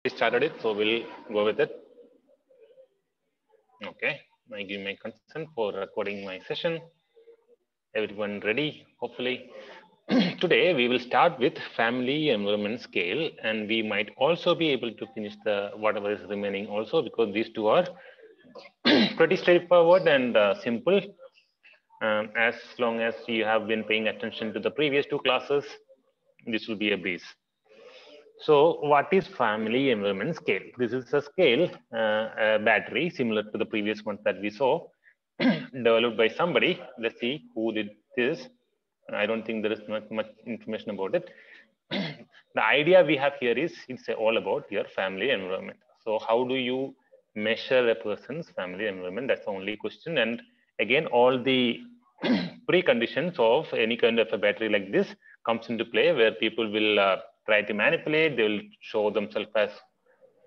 Started it, so we'll go with it. Okay, I give my consent for recording my session. Everyone ready? Hopefully. Today we will start with family environment scale, and we might also be able to finish the whatever is remaining also, because these two are pretty straightforward and simple. As long as you have been paying attention to the previous two classes, this will be a breeze. So what is family environment scale? This is a scale, a battery similar to the previous ones that we saw, developed by somebody. Let's see who did this. I don't think there is not much information about it. The idea we have here is it's all about your family environment. So how do you measure a person's family environment? That's the only question. And again, all the preconditions of any kind of a battery like this comes into play, where people will try to manipulate. They will show themselves as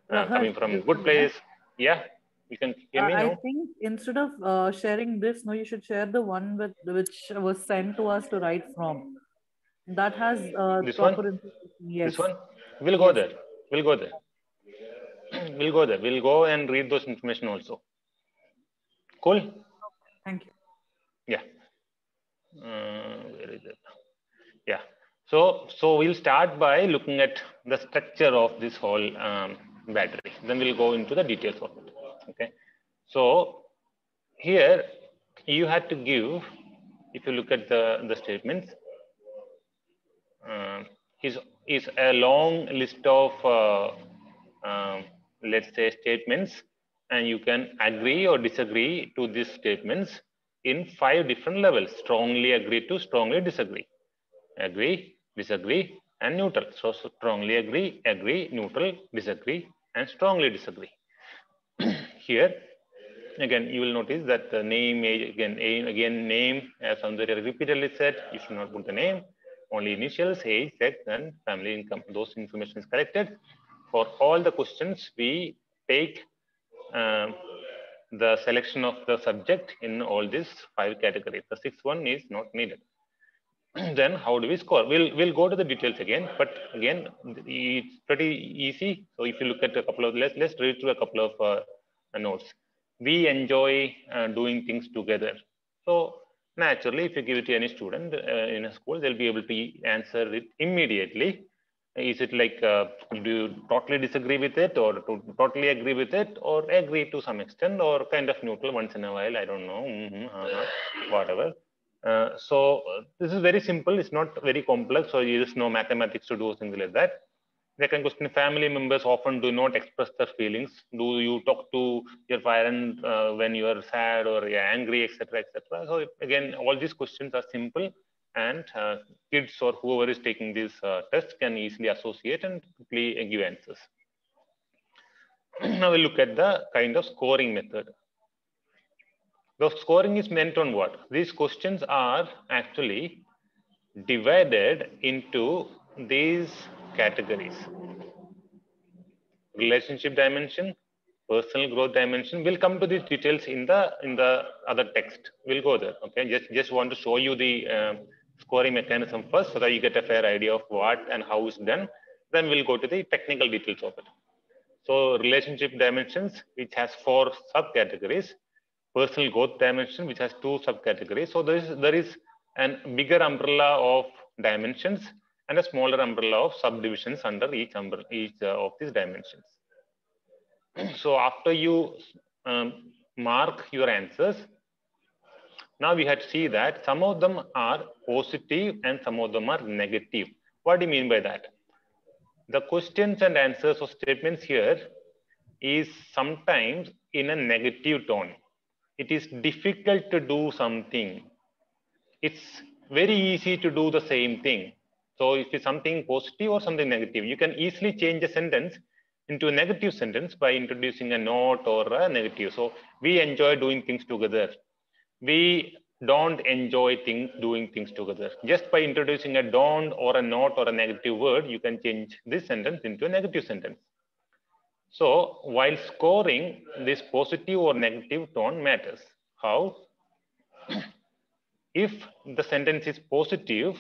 coming from good place. Yeah, you can hear me I now. think instead of sharing this, no, you should share the one which was sent to us to write from. That has This one, proper information. this Yes, one. We'll go yes. there. We'll go there. We'll go there. We'll go and read those information also. Cool. Thank you. Yeah. Where is it? Yeah. So we'll start by looking at the structure of this whole battery. Then we'll go into the details of it. Okay. So here you had to give, if you look at the statements, is a long list of let's say statements, and you can agree or disagree to these statements in 5 different levels: strongly agree to strongly disagree, agree, disagree, and neutral. So strongly agree, agree, neutral, disagree, and strongly disagree. Here again you will notice that the name, again name, as Soundarya repeatedly said, you should not put the name, only initials, age, sex, and family income. Those information is collected. For all the questions we take the selection of the subject in all these 5 categories. The 6th one is not needed. Then how do we score? We'll go to the details again, but again it's pretty easy. So if you look at a couple of, let's read through a couple of notes. We enjoy doing things together. So naturally, if you give it to any student in a school, they'll be able to answer it immediately. Is it like do you totally disagree with it, or to totally agree with it, or agree to some extent, or kind of neutral once in a while? I don't know, whatever. This is very simple. It's not very complex, so there is no mathematics to do things like that. Second question: family members often do not express their feelings. Do you talk to your parent when you are sad or angry, etc., etc.? So again, all these questions are simple, and kids or whoever is taking these tests can easily associate and quickly give answers. Now we look at the kind of scoring method. The scoring is meant on what? These questions are actually divided into these categories: relationship dimension, personal growth dimension. We'll come to these details in the other text. We'll go there. Okay, just want to show you the scoring mechanism first, so that you get a fair idea of what and how it's done. Then we'll go to the technical details of it. So relationship dimensions, which has 4 subcategories. Personal growth dimension, which has 2 subcategories. So there is a bigger umbrella of dimensions and a smaller umbrella of subdivisions under each of these dimensions. So after you mark your answers, now we have to see that some of them are positive and some of them are negative. What do you mean by that? The questions and answers of statements here is sometimes in a negative tone. It is difficult to do something. It's very easy to do the same thing. So if it's something positive or something negative, you can easily change a sentence into a negative sentence by introducing a not or a negative. So we enjoy doing things together. We don't enjoy doing things together. Just by introducing a don't or a not or a negative word, you can change this sentence into a negative sentence. So while scoring, this positive or negative tone matters. How? If the sentence is positive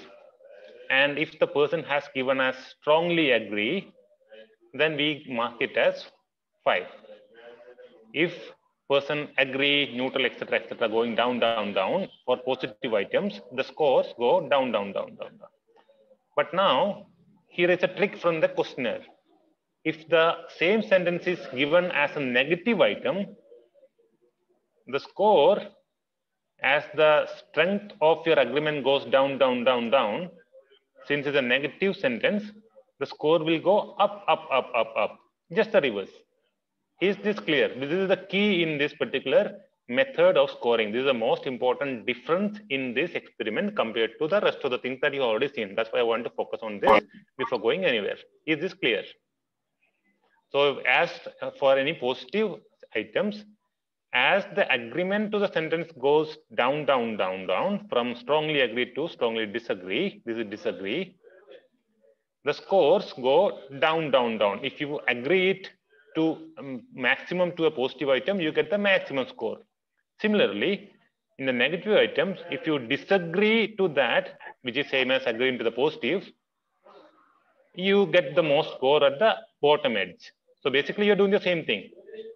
and if the person has given us strongly agree, then we mark it as 5. If person agree, neutral, etc., going down, down, down, for positive items, the scores go down, down, down, down, down. But now, here is a trick from the questionnaire. If the same sentence is given as a negative item, the score, as the strength of your agreement goes down, down, down, down, since it's a negative sentence, the score will go up, up, up, up, up. Just the reverse. Is this clear? This is the key in this particular method of scoring. This is the most important difference in this experiment compared to the rest of the things that you already seen. That's why I want to focus on this before going anywhere. Is this clear? So as for any positive items, as the agreement to the sentence goes down, down, down, down, from strongly agree to strongly disagree, this is disagree, the scores go down, down, down. If you agree it to maximum to a positive item, you get the maximum score. Similarly, in the negative items, if you disagree to that, which is same as agreeing to the positive, you get the most score at the bottom edge. So basically, you're doing the same thing.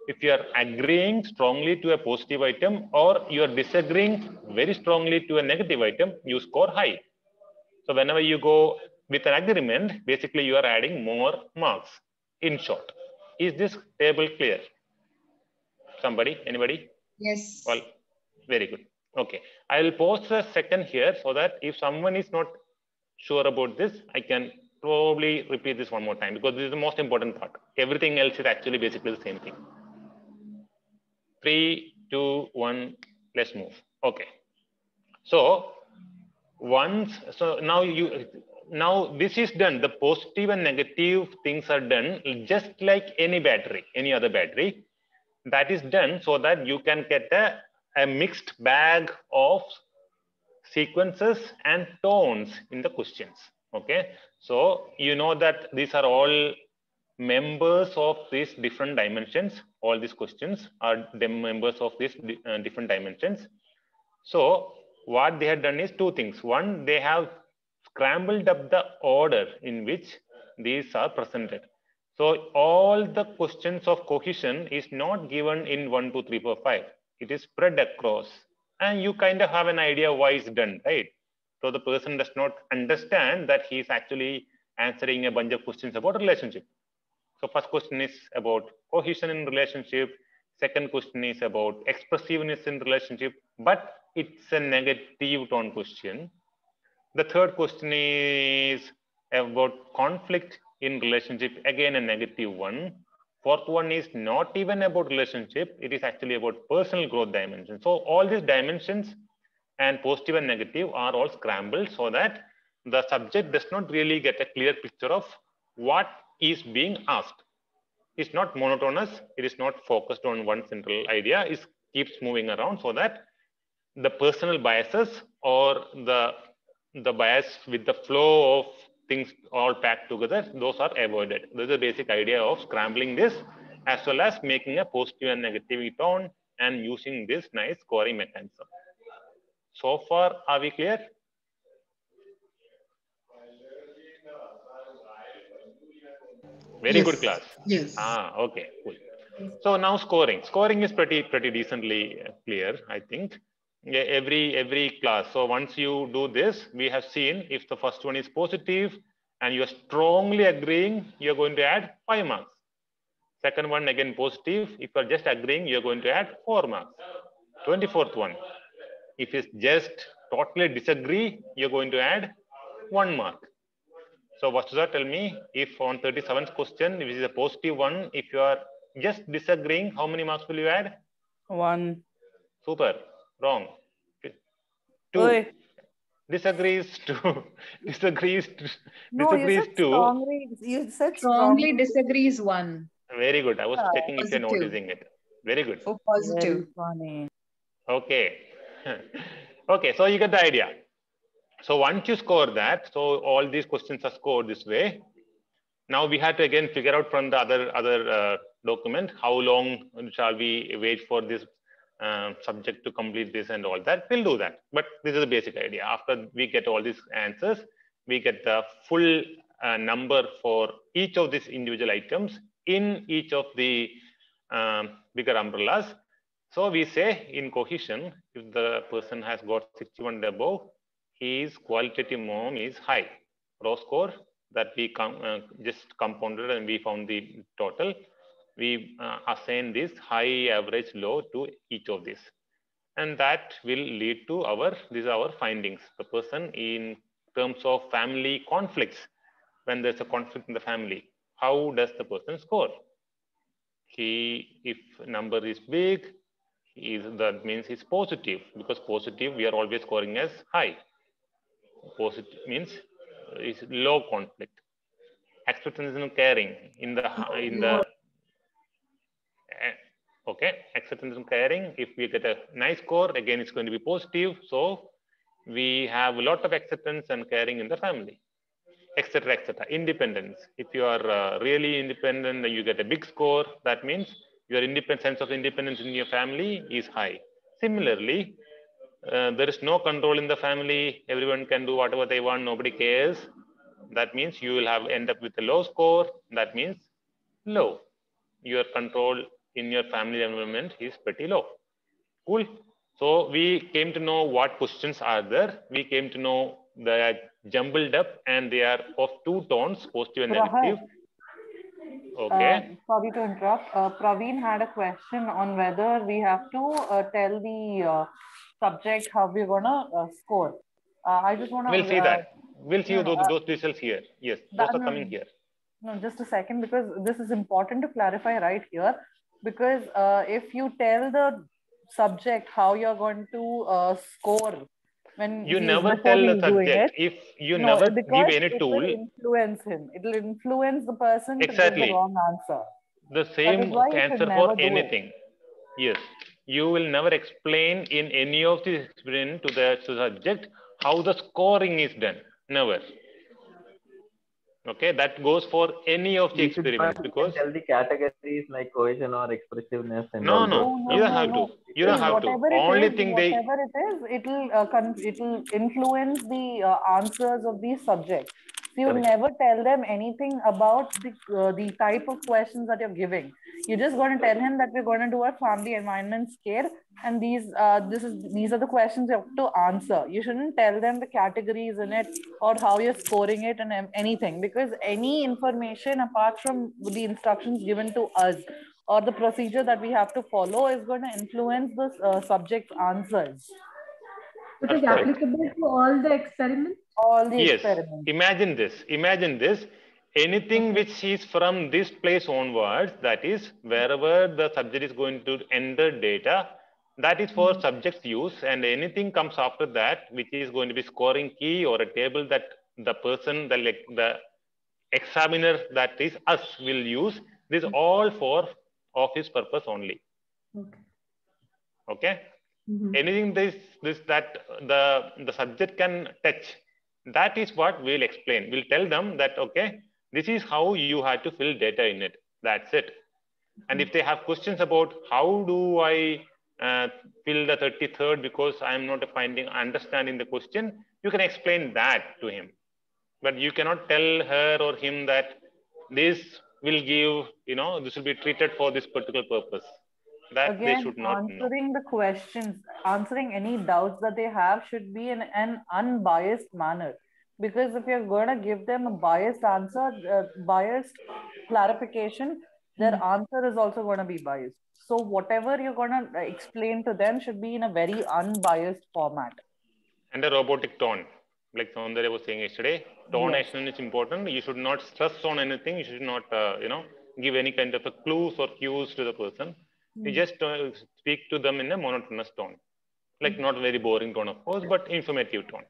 If you are agreeing strongly to a positive item or you are disagreeing very strongly to a negative item, you score high. So whenever you go with an agreement, basically you are adding more marks. In short, is this table clear? Somebody, anybody? Yes. Well, very good. Okay, I will pause a second here so that if someone is not sure about this, I can probably repeat this one more time because this is the most important part. Everything else is actually basically the same thing. 3, 2, 1, let's move. Okay. So now this is done. The positive and negative things are done just like any battery, any other battery. That is done so that you can get a mixed bag of sequences and tones in the questions. Okay, so you know that these are all members of these different dimensions. All these questions are the members of these different dimensions. So what they have done is two things. One, they have scrambled up the order in which these are presented. So all the questions of cohesion is not given in 1, 2, 3, 4, 5. It is spread across, and you kind of have an idea why it's done, right? So the person does not understand that he is actually answering a bunch of questions about relationship. So first question is about cohesion in relationship. Second question is about expressiveness in relationship, but it's a negative tone question. The third question is about conflict in relationship, again a negative one. Fourth one is not even about relationship, it is actually about personal growth dimension. So all these dimensions and positive and negative are all scrambled so that the subject does not really get a clear picture of what is being asked. It's not monotonous, it is not focused on one central idea, it keeps moving around so that the personal biases or the bias with the flow of things all packed together, those are avoided. This is the basic idea of scrambling this, as well as making a positive and negative tone and using this nice scoring mechanism. So far, are we clear? Very good class. Yes. Okay, cool. So now scoring. Scoring is pretty decently clear, I think. Every class. So once you do this, we have seen if the first one is positive and you are strongly agreeing, you're going to add 5 marks. Second one again positive. If you're just agreeing, you're going to add 4 marks. 24th one. If it's just totally disagree, you're going to add 1 mark. So what does that tell me? If on 37th question, which is a positive one, if you are just disagreeing, how many marks will you add? 1. Super. Wrong. 2. Oi. Disagrees 2. Disagrees No, you said 2. strongly. You said Strongly disagrees 1. Very good. I was checking if you're Positive. noticing it. Very good. Oh, positive. Very funny. Okay. Okay, so you get the idea. So once you score that, so all these questions are scored this way. Now we have to again figure out from the other document, how long shall we wait for this subject to complete this and all that. We'll do that. But this is the basic idea. After we get all these answers, we get the full a number for each of these individual items in each of the bigger umbrellas. So we say in cohesion, if the person has got 61 and above, his qualitative minimum is high. Raw score that we just compounded and we found the total. We assign this high, average, low to each of these. And that will lead to these are our findings. The person in terms of family conflicts, when there's a conflict in the family, how does the person score? If number is big, that means he's positive, because positive we are always scoring as high. Positive means is low conflict. Acceptance and caring okay, acceptance and caring, if we get a nice score, again it's going to be positive. So we have a lot of acceptance and caring in the family, etc., etc. Independence, if you are really independent and you get a big score, that means your sense of independence in your family is high. Similarly, there is no control in the family, everyone can do whatever they want, nobody cares, that means you will end up with a low score. That means low, your control in your family environment is pretty low. Cool. So we came to know what questions are there. We came to know they are jumbled up and they are of two tones, positive and negative. Okay. Sorry to interrupt. Praveen had a question on whether we have to tell the subject how we're gonna score. I just want to. We'll see that. We'll see those details here. Yes, those are coming here. No, just a second, because this is important to clarify right here. Because if you tell the subject how you're going to score, when you never tell the subject, if you never give any tool, it will influence him. It will influence the person exactly. to give the wrong answer. The same answer for anything. Yes, you will never explain in any of the experiment to the subject how the scoring is done. Never. Okay, that goes for any of the experiments, because tell the categories like cohesion or expressiveness and no, you don't have to. You don't have to. Only thing whatever it will influence the answers of these subjects. So you never tell them anything about the type of questions that you're giving. You're just going to tell him that we're going to do a family environment scale, and these are the questions you have to answer. You shouldn't tell them the categories in it or how you're scoring it and anything, because any information apart from the instructions given to us or the procedure that we have to follow is going to influence the subject's answers. It is applicable to all the experiments? All the yes. experiments. Imagine this. Anything which is from this place onwards, that is wherever the subject is going to enter data, that is for subject's use, and anything comes after that, which is going to be scoring key or a table that the person, the examiner, that is us, will use. This is all for office purpose only. Okay. Anything that the subject can touch, that is what we'll explain. We'll tell them that, okay, this is how you have to fill data in it. That's it. And if they have questions about how do I fill the 33rd because I'm not understanding the question, you can explain that to him. But you cannot tell her or him that this will give, this will be treated for this particular purpose. That again, they should not answering the questions, answering any doubts that they have should be in an unbiased manner. Because if you're going to give them a biased answer, biased clarification, their answer is also going to be biased. So whatever you're going to explain to them should be in a very unbiased format. And a robotic tone. Like Soundarya was saying yesterday, tonation is important. You should not stress on anything. You should not, give any kind of a clues or cues to the person. You just speak to them in a monotonous tone. Like not very boring tone, of course, but informative tone.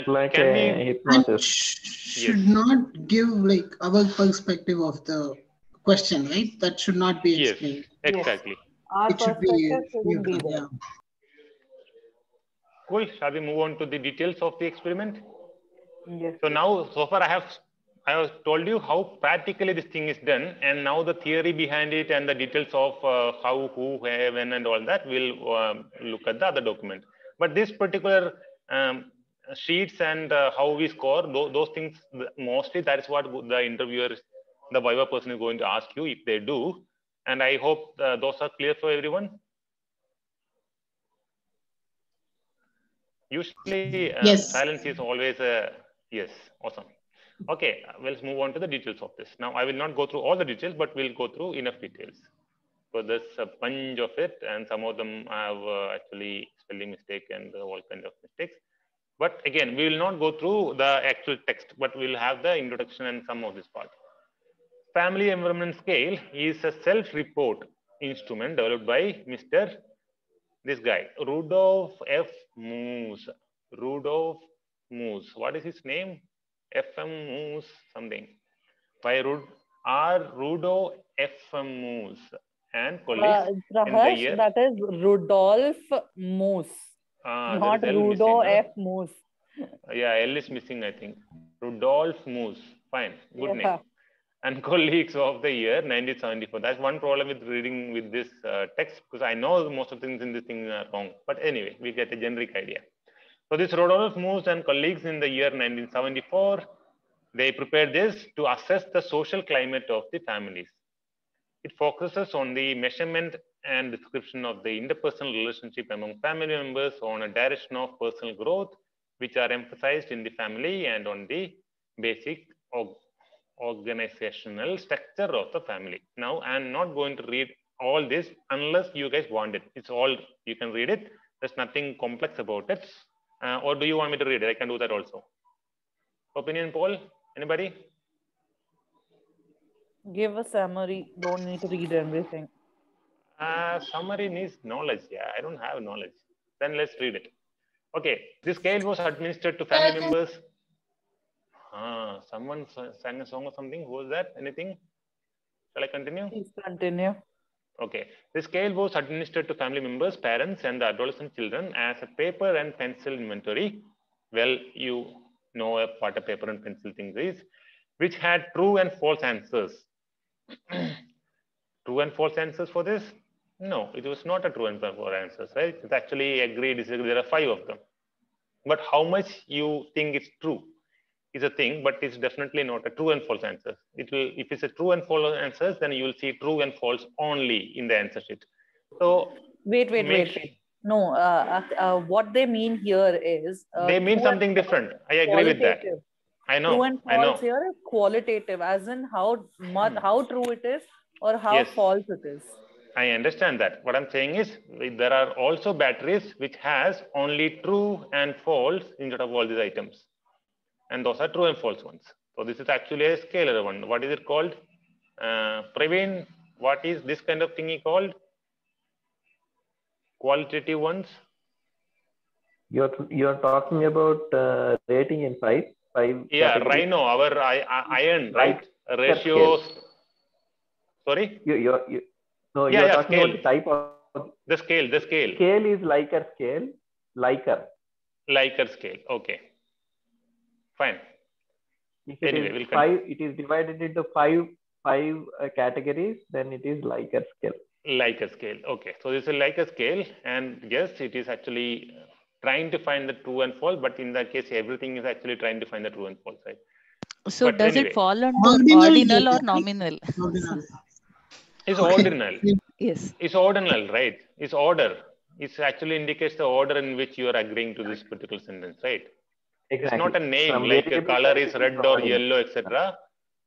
Like a hypnosis. Should not give like our perspective of the question, right? That should not be explained. Yes, exactly. Our it should be there. Cool. Shall we move on to the details of the experiment? Yes. So now, so far I have told you how practically this thing is done, and now the theory behind it and the details of how, who, where, when, and all that, we'll look at the other document. But this particular sheets and how we score, those things, mostly that is what the interviewer, the Viva person is going to ask you if they do. And I hope those are clear for everyone. Usually, Yes. silence is always a yes. Awesome. Okay, let's move on to the details of this. Now, I will not go through all the details, but we'll go through enough details. So there's a bunch of it, and some of them have actually spelling mistake and all kind of mistakes. But again, we will not go through the actual text, but we'll have the introduction and some of this part. Family Environment Scale is a self-report instrument developed by Mr. This guy, Rudolf F. Moose. Rudolf Moose. What is his name? F.M. Moose something. By Rudolf F.M. Moose and colleagues. Prahash, that is Rudolf Moose, not Rudo F. Moose. Yeah, L is missing, I think. Rudolf Moose. Fine, good name. And colleagues of the year 1974. That's one problem with reading with this text, because I know most of the things in this thing are wrong. But anyway, we get a generic idea. So this Rudolf Moose and colleagues in the year 1974, they prepared this to assess the social climate of the families. It focuses on the measurement and description of the interpersonal relationship among family members on a direction of personal growth, which are emphasized in the family, and on the basic organizational structure of the family. Now, I'm not going to read all this unless you guys want it. It's all, you can read it. There's nothing complex about it. Or do you want me to read it? I can do that also. Opinion poll, anybody? Give a summary. Don't need to read everything. Summary needs knowledge. Yeah, I don't have knowledge. Then let's read it. Okay, this scale was administered to family members. Someone sang a song or something. Who was that? Anything? Shall I continue? Please continue. Okay. This scale was administered to family members, parents, and the adolescent children as a paper and pencil inventory. Well, you know what a paper and pencil thing is, which had true and false answers. True and false answers for this? No, it was not a true and false answers, right? It's actually agree, disagree. There are 5 of them. But how much you think it's true is a thing, but it's definitely not a true and false answer. It will, if it's a true and false answers, then you will see true and false only in the answer sheet. So wait. No, what they mean here is they mean something different. I agree with that. I know. True and false here is qualitative, as in how true it is or how false it is. I understand that. What I'm saying is there are also batteries which has only true and false instead of all these items. And those are true and false ones. So this is actually a scalar one. What is it called? Praveen, what is this kind of thingy called? Qualitative ones? You're talking about rating in five yeah, categories. Rhino, our iron, right? Ratios. Sorry? No, you're talking about the type of the scale. The scale. Scale is Likert scale. Likert scale. Okay. Fine. If it anyway, is it is divided into five categories, then it is Likert scale. Likert scale. Okay. So this is Likert scale, and yes, it is actually trying to find the true and false, but in that case, everything is actually trying to find the true and false, right? So but does it fall under ordinal or nominal? It's ordinal. Yes. It's ordinal, right? It's order. It actually indicates the order in which you are agreeing to this particular sentence, right? Exactly. It's not a name like a color is red or yellow, etc.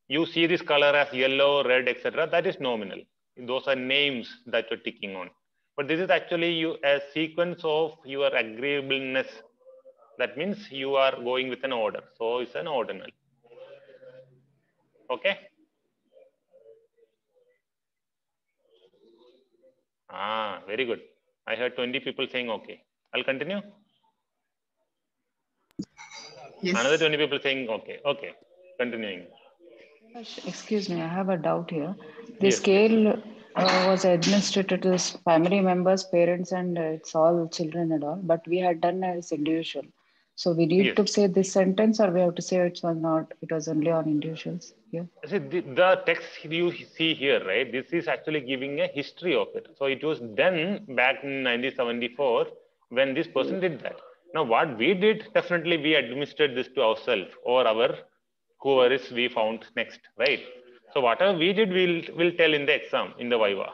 You see this color as yellow, red, etc. That is nominal. Those are names that you're ticking on. But this is actually a sequence of your agreeableness. That means you are going with an order. So it's an ordinal. Okay. Very good. I heard 20 people saying okay. I'll continue. Yes. Another 20 people saying okay. Okay. Continuing. Excuse me, I have a doubt here. The scale was administered to family members, parents, and it's all children and all, but we had done as individual. So we need to say this sentence, or we have to say it was only on individuals here? See, the text you see here, right? This is actually giving a history of it. So it was done back in 1974 when this person did that. Now, what we did, definitely we administered this to ourselves or our whoever is we found next, right? So whatever we did, we'll tell in the exam, in the Viva.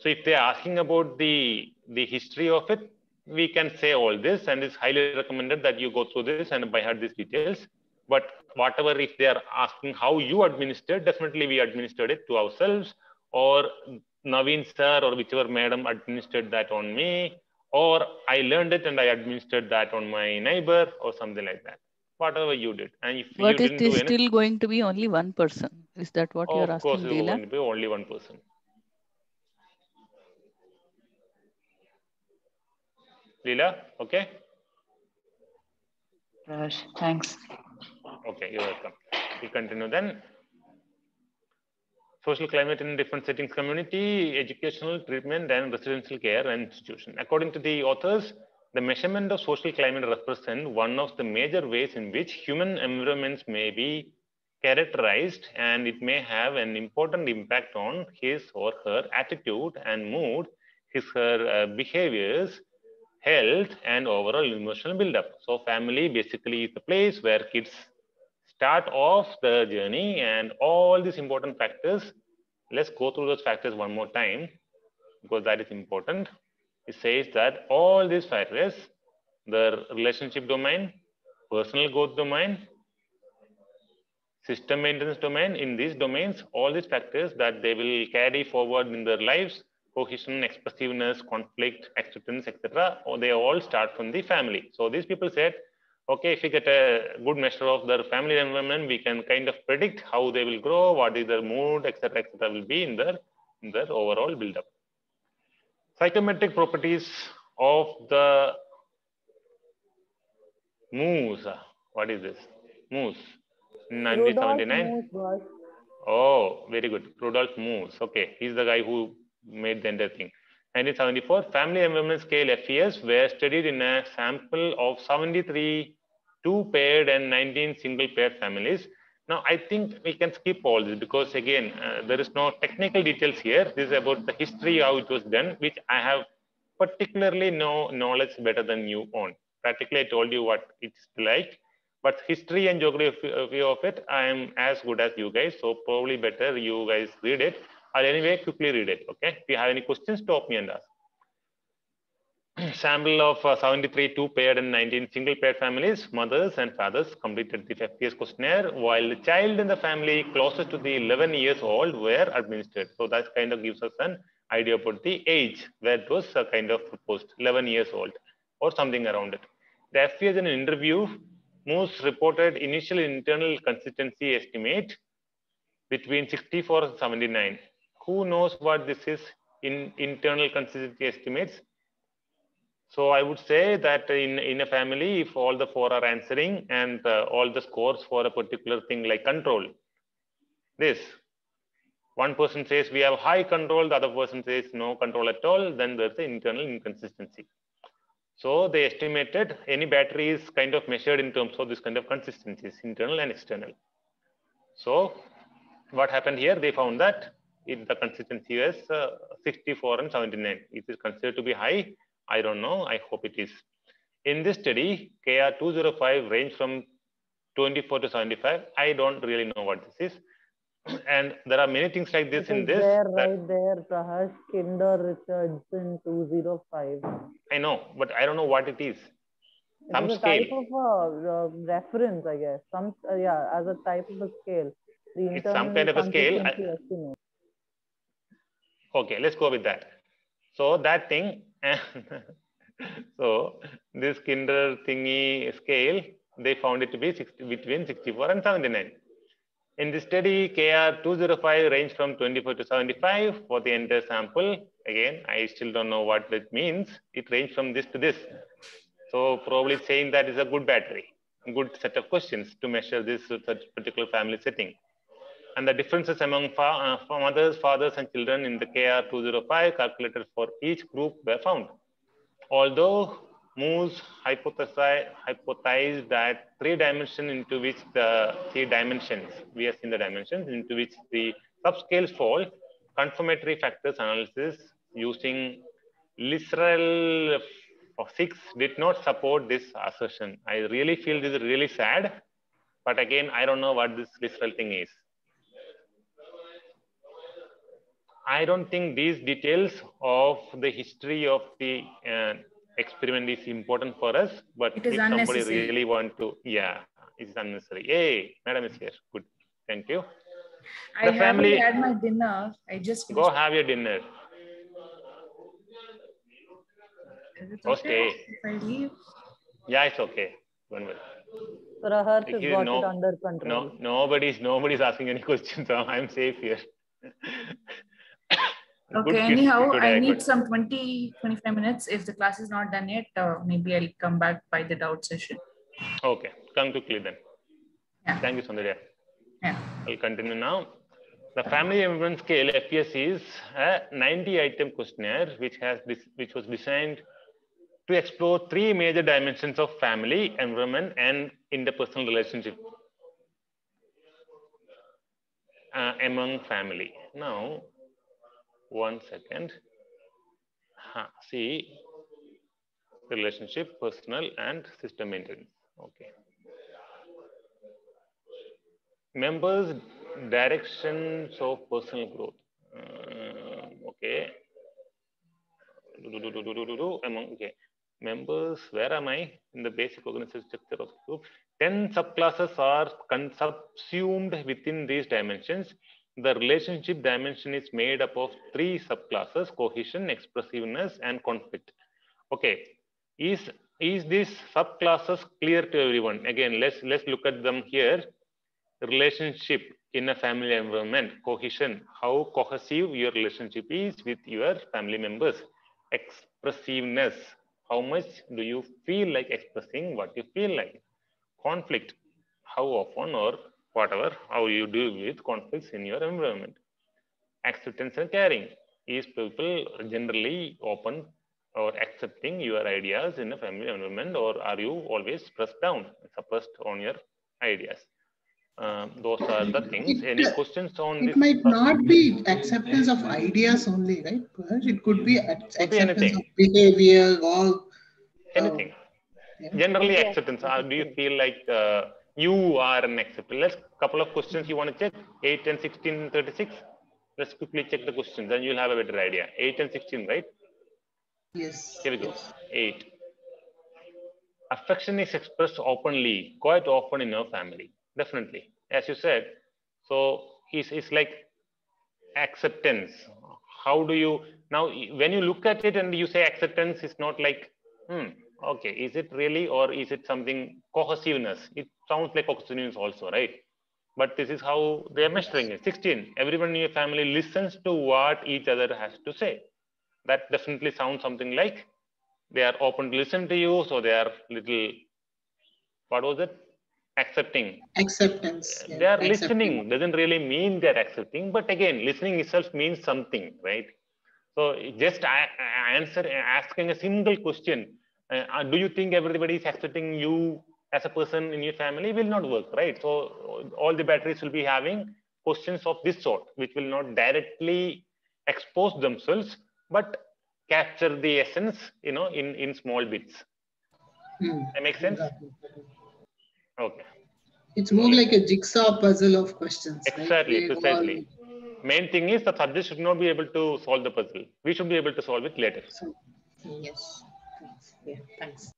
So if they're asking about the history of it, we can say all this, and it's highly recommended that you go through this and by heart these details. But whatever, if they are asking how you administered, definitely we administered it to ourselves, or Naveen sir or whichever madam administered that on me, or I learned it and I administered that on my neighbor or something like that. Whatever you did. And if But you it didn't do is anything, still going to be only one person. Is that what you're of course, asking, it's Leela? going to be only one person. Leela, okay? Thanks. Okay, you're welcome. We continue then. Social climate in different settings, community, educational, treatment, and residential care and institution. According to the authors, the measurement of social climate represents one of the major ways in which human environments may be characterized, and it may have an important impact on his or her attitude and mood, his or her behaviors, health, and overall emotional buildup. So family basically is the place where kids start off the journey, and all these important factors, let's go through those factors one more time because that is important. It says that all these factors, the relationship domain, personal growth domain, system maintenance domain, in these domains, all these factors that they will carry forward in their lives, cohesion, expressiveness, conflict, acceptance, etc., they all start from the family. So these people said, okay, if we get a good measure of their family environment, we can kind of predict how they will grow, what is their mood, etc., will be in their overall build-up. Psychometric properties of the moose. What is this? Moose. 1979. Oh, very good. Rudolf Moose. Okay, he's the guy who made the entire thing. 1974, family environment scale FES were studied in a sample of 73 two-paired and 19 single-paired families. Now, I think we can skip all this because, again, there is no technical details here. This is about the history, how it was done, which I have particularly no knowledge better than you on. Practically, I told you what it's like. But history and geography of it, I am as good as you guys. So probably better you guys read it. I'll anyway quickly read it. Okay. If you have any questions, stop me and ask. Sample of 73 two-paired and 19 single-paired families, mothers and fathers completed the FPS questionnaire, while the child in the family closest to the 11 years old were administered. So that kind of gives us an idea about the age where it was kind of proposed, 11 years old or something around it. The FPS in an interview, Moose reported initial internal consistency estimate between 64 and 79. Who knows what this is in internal consistency estimates? So I would say that in a family, if all the four are answering and all the scores for a particular thing like control, this, one person says we have high control, the other person says no control at all, then there's an internal inconsistency. So they estimated any battery is kind of measured in terms of this kind of consistencies, internal and external. So what happened here? They found that the consistency is 64 and 79. It is considered to be high. I don't know. I hope it is. In this study, KR205 range from 24 to 75. I don't really know what this is. And there are many things like this in this. There, right there, Prahash, Kinder Richardson 205. I know, but I don't know what it is. Some it's a scale. Type of a reference, I guess. Some, yeah, as a type of a scale. It's some kind of a scale. Okay, let's go with that. So that thing, so this Kinder thingy scale, they found it to be between 64 and 79. In the study, KR205 ranged from 24 to 75 for the entire sample. Again, I still don't know what that means. It ranged from this to this. So probably saying that is a good battery, a good set of questions to measure this particular family setting. And the differences among mothers, fathers, and children in the KR205 calculated for each group were found. Although Moose hypothesized that three dimensions into which the we have seen the dimensions into which the subscales fall, confirmatory factors analysis using Lisserel of 6 did not support this assertion. I really feel this is really sad, but again, I don't know what this resulting is. I don't think these details of the history of the experiment is important for us, but if somebody really want to, yeah, it's unnecessary. Hey, madam is here. Good. Thank you. I haven't had my dinner. I just go have your dinner. Is it okay if I leave? Yeah, it's okay. Don't worry. Rahat has got it under control. Nobody's asking any questions. So I'm safe here. Okay, anyhow, I need some 20-25 minutes. If the class is not done yet, maybe I'll come back by the doubt session. Okay, come quickly then. Yeah. Thank you, Sandhya. Yeah. I'll continue now. The family environment scale FES is a 90-item questionnaire which was designed to explore 3 major dimensions of family, environment, and interpersonal relationship among family. Now, 1 second. See, relationship, personal, and system maintenance. Okay. Members' directions of personal growth. Okay. Okay. Members, where am I in the basic organizational structure of the group? 10 subclasses are subsumed within these dimensions. The relationship dimension is made up of 3 subclasses: cohesion, expressiveness, and conflict. Okay, is these subclasses clear to everyone? Again, let's look at them here. Relationship in a family environment, cohesion, how cohesive your relationship is with your family members. Expressiveness, how much do you feel like expressing what you feel like? Conflict, how often or whatever, how you deal with conflicts in your environment. Acceptance and caring, is people generally open or accepting your ideas in a family environment, or are you always pressed down, suppressed on your ideas? Those are the things. Any questions on this? It might not be acceptance of ideas only, right? It could be acceptance of behavior or anything. Generally, acceptance. Do you feel like you are an acceptor? Let's couple of questions you want to check. 8 and 16, 36. Let's quickly check the questions, and you'll have a better idea. 8 and 16, right? Yes. Here we go. 8. Affection is expressed openly, quite often in our family. Definitely, as you said. So it's like acceptance. How do you now, when you look at it and you say acceptance, is not like, okay, is it really, or is it something cohesiveness? It sounds like cohesiveness also, right? But this is how they are measuring it. 16. Everyone in your family listens to what each other has to say. That definitely sounds something like they are open to listen to you, so they are little, what was it? Accepting. Acceptance. Yeah, they are listening. Doesn't really mean they're accepting, but again, listening itself means something, right? So just asking a single question, do you think everybody is accepting you as a person in your family, will not work, right? So all the batteries will be having questions of this sort, which will not directly expose themselves, but capture the essence, in small bits. That makes sense? Okay. It's more like a jigsaw puzzle of questions. Exactly, right? Precisely. Main thing is the subject should not be able to solve the puzzle. We should be able to solve it later. Yes. Thanks. Yeah, thanks.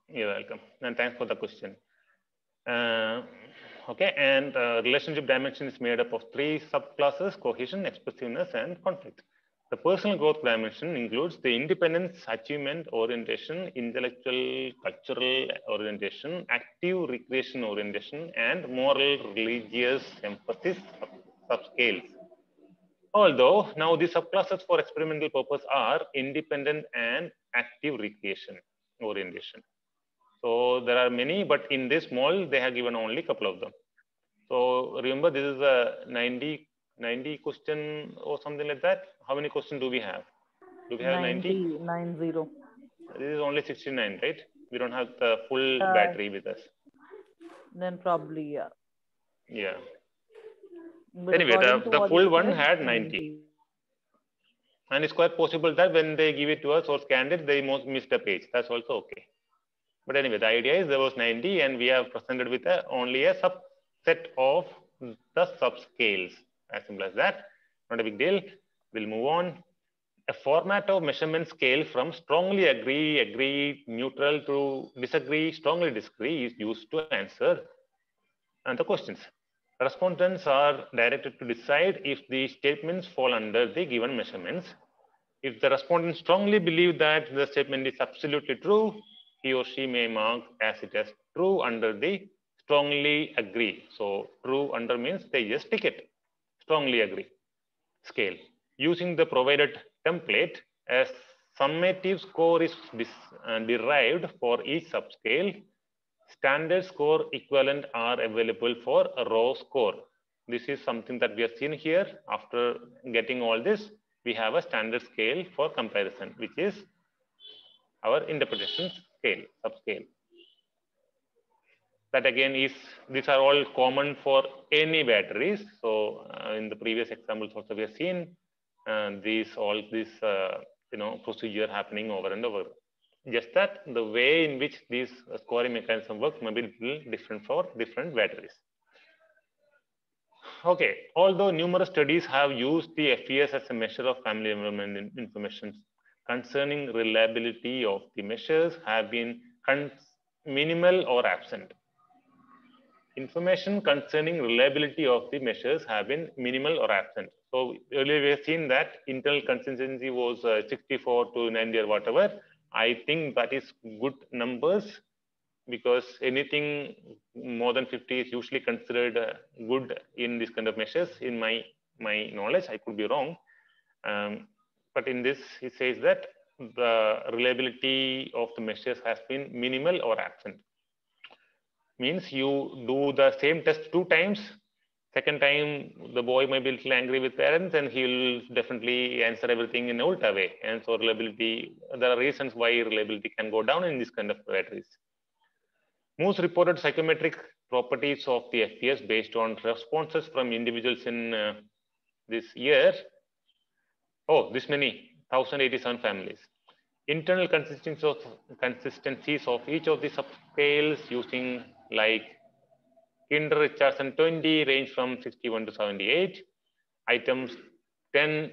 You're welcome. And thanks for the question. Okay, and relationship dimension is made up of 3 subclasses: cohesion, expressiveness, and conflict. The personal growth dimension includes the independence, achievement orientation, intellectual, cultural orientation, active recreation orientation, and moral, religious emphasis subscales. Although now the subclasses for experimental purpose are independent and active recreation orientation. So there are many, but in this model, they have given only a couple of them. So remember, this is a 90 question or something like that. How many questions do we have? Do we have 90? 90. This is only 69, right? We don't have the full battery with us. Then probably, yeah. Yeah. But anyway, the full one had 90. And it's quite possible that when they give it to us or scanned it, they missed a page. That's also okay. But anyway, the idea is there was 90 and we have presented with only a subset of the subscales. As simple as that. Not a big deal. We'll move on. A format of measurement scale from strongly agree, neutral to disagree, strongly disagree is used to answer the questions. Respondents are directed to decide if the statements fall under the given measurements. If the respondent strongly believes that the statement is absolutely true, he or she may mark as it as true under the strongly agree. So true under means they just tick it. Strongly agree scale. Using the provided template, a summative score is derived for each subscale. Standard score equivalent are available for a raw score. This is something that we have seen here. After getting all this, we have a standard scale for comparison, which is our interpretation scale, subscale. That again is, these are all common for any batteries. So in the previous examples also we have seen this procedure happening over and over. Just that the way in which this scoring mechanism works may be a little different for different batteries. Okay, although numerous studies have used the FES as a measure of family environment information, concerning reliability of the measures have been minimal or absent. Information concerning reliability of the measures have been minimal or absent. So earlier we have seen that internal consistency was 64 to 90 or whatever. I think that is good numbers, because anything more than 50 is usually considered good in this kind of measures. In my knowledge, I could be wrong. But in this, it says that the reliability of the measures has been minimal or absent. Means you do the same test 2 times. Second time, the boy may be a little angry with parents and he'll definitely answer everything in an ultra way. And so reliability, there are reasons why reliability can go down in this kind of batteries. Most reported psychometric properties of the FES based on responses from individuals in this year. Oh, this many, 1087 families. Internal consistencies of each of the subscales using like Kinder Richardson 20 range from 61 to 78. Items 10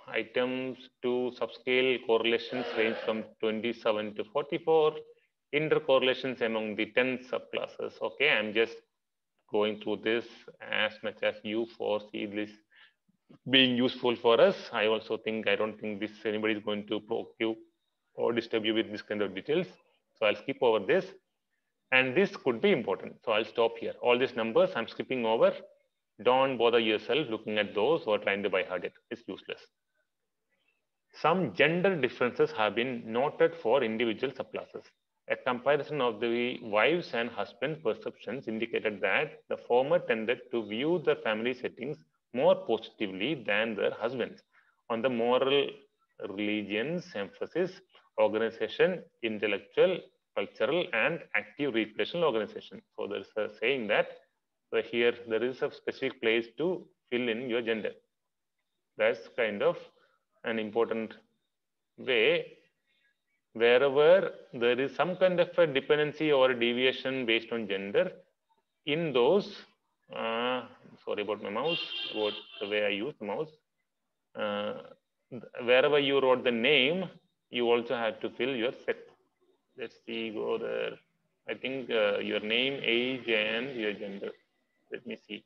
items to subscale correlations range from 27 to 44. Intercorrelations among the 10 subclasses. Okay, I'm just going through this as much as you foresee this being useful for us. I don't think anybody is going to provoke you or disturb you with this kind of details. So I'll skip over this. And this could be important. So I'll stop here. All these numbers I'm skipping over. Don't bother yourself looking at those or trying to by heart it. It's useless. Some gender differences have been noted for individual subclasses. A comparison of the wives and husbands' perceptions indicated that the former tended to view the family settings more positively than their husbands. On the moral religions emphasis, organization, intellectual, cultural, and active recreational organization. So there is a saying that here there is a specific place to fill in your gender. That's kind of an important way. Wherever there is some kind of a dependency or a deviation based on gender, in those, sorry about my mouse, about the way I use the mouse, wherever you wrote the name, you also have to fill your sex. Let's see, go there. I think your name, age, and your gender. Let me see.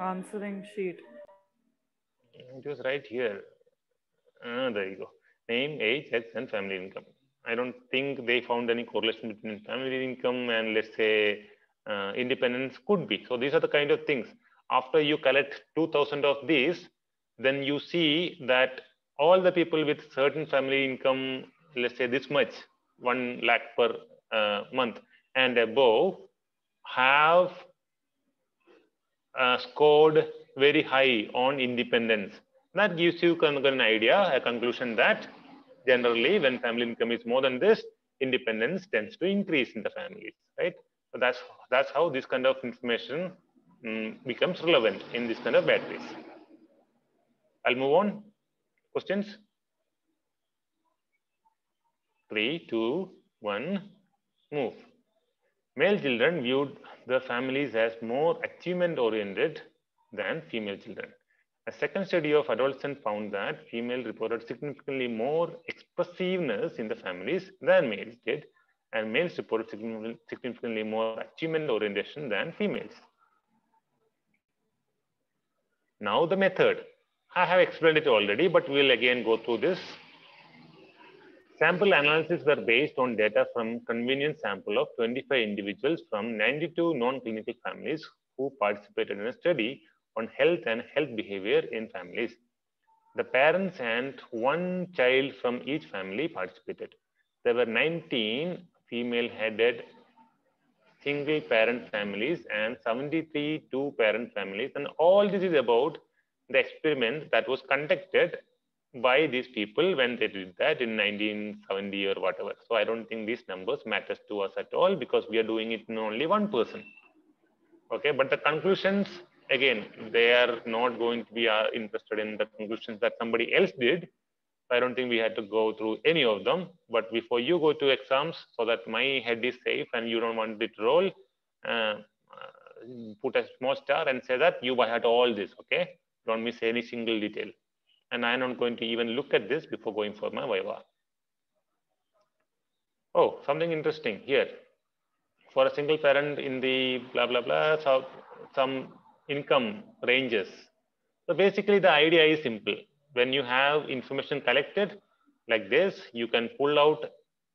Answering sheet. It was right here. There you go. Name, age, sex, and family income. I don't think they found any correlation between family income and, let's say, independence. Could be. So these are the kind of things. After you collect 2,000 of these, then you see that all the people with certain family income, let's say this much, 1 lakh per month and above, have scored very high on independence. That gives you an idea, a conclusion that generally when family income is more than this, independence tends to increase in the families, right? So that's how this kind of information becomes relevant in this kind of batteries. I'll move on. Questions? 3, 2, 1, move. Male children viewed the families as more achievement-oriented than female children. A second study of adolescents found that females reported significantly more expressiveness in the families than males did, and males reported significantly more achievement orientation than females. Now the method. I have explained it already, but we'll again go through this. Sample analysis were based on data from convenience sample of 25 individuals from 92 non-clinical families who participated in a study on health and health behavior in families. The parents and one child from each family participated. There were 19 female-headed single-parent families and 73 two-parent families, and all this is about the experiment that was conducted by these people when they did that in 1970 or whatever. So I don't think these numbers matters to us at all because we are doing it in only one person. Okay, but the conclusions, again, they are not going to be interested in the conclusions that somebody else did. I don't think we had to go through any of them. But before you go to exams, so that my head is safe and you don't want it to roll, put a small star and say that you had all this, okay? Don't miss any single detail. And I'm not going to even look at this before going for my Viva. Oh, something interesting here. For a single parent in the blah, blah, blah, so some income ranges. So basically the idea is simple. When you have information collected like this, you can pull out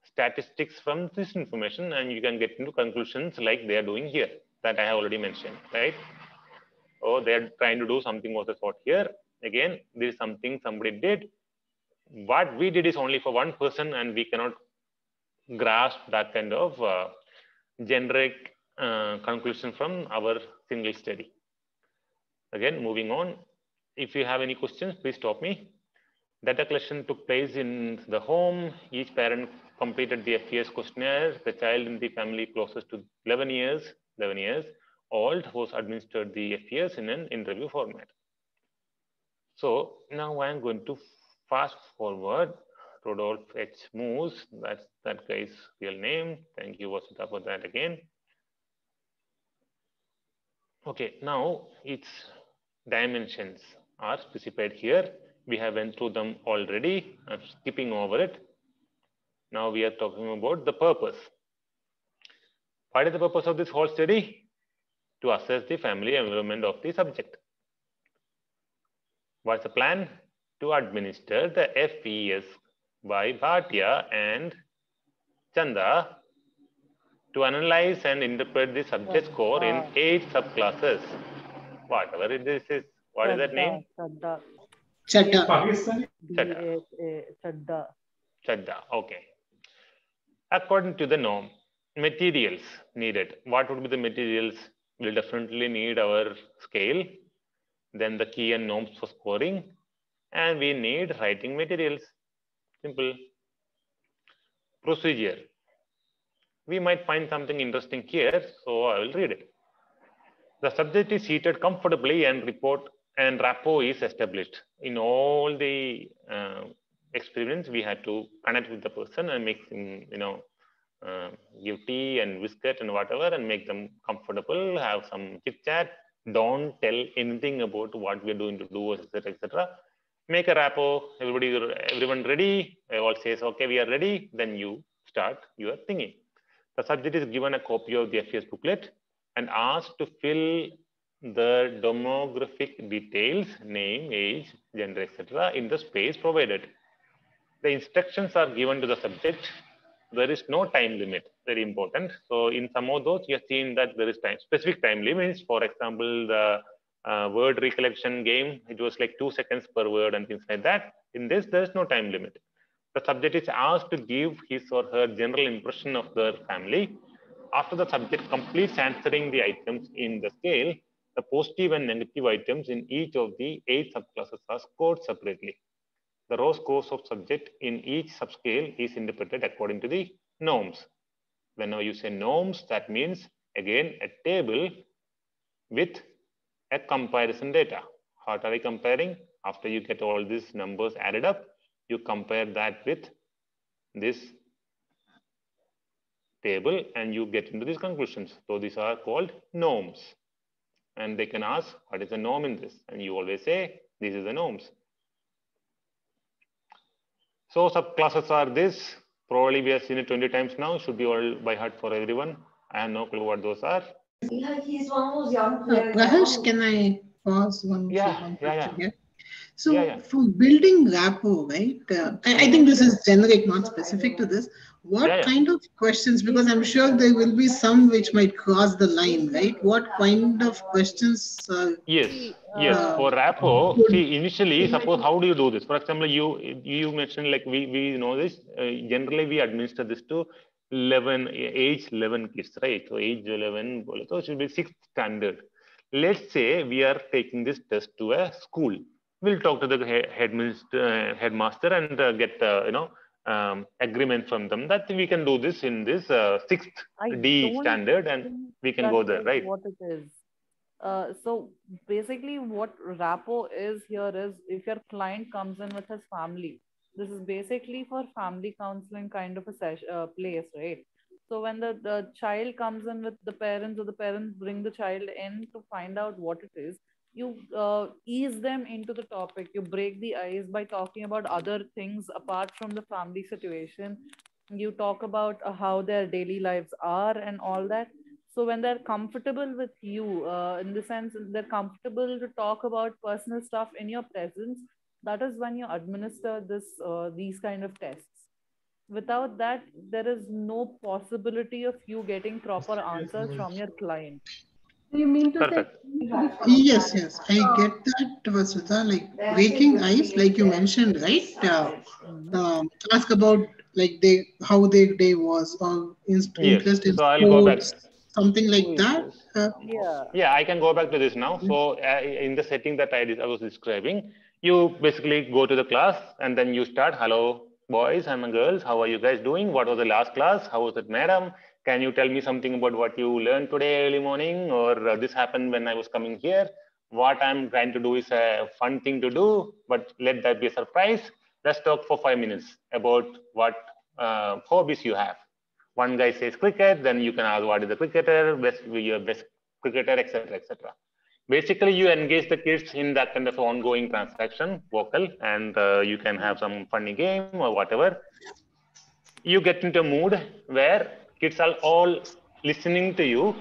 statistics from this information and you can get into conclusions like they are doing here that I have already mentioned, right? Or they're trying to do something of the sort here. Again, this is something somebody did. What we did is only for one person and we cannot grasp that kind of generic conclusion from our single study. Again, moving on. If you have any questions, please stop me. Data collection took place in the home. Each parent completed the FES questionnaire. The child in the family closest to 11 years old was administered the FES in an interview format. So now I'm going to fast forward. Rodolph H. Moose, that's that guy's real name. Thank you, Vasudha, for that again. Okay, now its dimensions are specified here. We have went through them already. I'm skipping over it. Now we are talking about the purpose. What is the purpose of this whole study? To assess the family environment of the subject. What's the plan? To administer the FES by Bhatia and Chanda to analyze and interpret the subject score in 8 subclasses. Whatever this is. What is that name? Chadda. Chadda. Okay. According to the norm, materials needed. What would be the materials? We'll definitely need our scale, then the key and norms for scoring, and we need writing materials. Simple. Procedure. We might find something interesting here, so I will read it. The subject is seated comfortably and rapport is established. In all the experiments, we had to connect with the person and make them, give tea and biscuit and whatever and make them comfortable, have some chit chat. Don't tell anything about what we're doing to do, etc., etc. Make a rapport. Everyone ready? All says, okay, we are ready. Then you start your thingy. The subject is given a copy of the FES booklet and asked to fill the demographic details, name, age, gender, etc. in the space provided. The instructions are given to the subject. There is no time limit, very important. So in some of those, you have seen that there is specific time limits. For example, the word recollection game, it was like 2 seconds per word and things like that. In this, there is no time limit. The subject is asked to give his or her general impression of their family. After the subject completes answering the items in the scale, the positive and negative items in each of the 8 subclasses are scored separately. The raw scores of subject in each subscale is interpreted according to the norms. Whenever you say norms, that means, again, a table with a comparison data. What are we comparing? After you get all these numbers added up, you compare that with this table and you get into these conclusions. So these are called norms. And they can ask, what is the norm in this? And you always say, this is the norms. So subclasses are this. Probably we have seen it 20 times now. Should be all by heart for everyone. I have no clue what those are. Prahash, can I pause one Yeah. here? So for building rapport, right? I think this is generic, not specific to this. What kind of questions? Because I'm sure there will be some which might cross the line, right? What kind of questions? Yes. For rapport, see, initially, suppose how do you do this? For example, you mentioned like we know this. Generally, we administer this to age 11 kids, right? So age 11, so it should be 6th standard. Let's say we are taking this test to a school. We'll talk to the headmaster and get agreement from them that we can do this in this 6th D standard, and we can go there, right? What it is. So basically, what rapport is here is if your client comes in with his family, this is basically for family counseling kind of a place, right? So when the child comes in with the parents, or the parents bring the child in to find out what it is, you ease them into the topic. You break the ice by talking about other things apart from the family situation. You talk about how their daily lives are and all that. So when they're comfortable with you, in the sense they're comfortable to talk about personal stuff in your presence, that is when you administer these kind of tests. Without that, there is no possibility of you getting proper answers from your client. You mean to say? Yes, I get that, Vasudha. Like breaking ice, like you mentioned, right? Ask about like how their day was, or interest in sports, something like that. Yeah, I can go back to this now. So in the setting that I was describing, you basically go to the class and then you start, hello, boys and girls, how are you guys doing? What was the last class? How was it, madam? Can you tell me something about what you learned today early morning, or this happened when I was coming here? What I'm trying to do is a fun thing to do, but let that be a surprise. Let's talk for 5 minutes about what hobbies you have. One guy says cricket, then you can ask what is the cricketer, your best cricketer, etc., etc. Basically, you engage the kids in that kind of ongoing transaction, vocal, and you can have some funny game or whatever. You get into a mood where kids are all listening to you,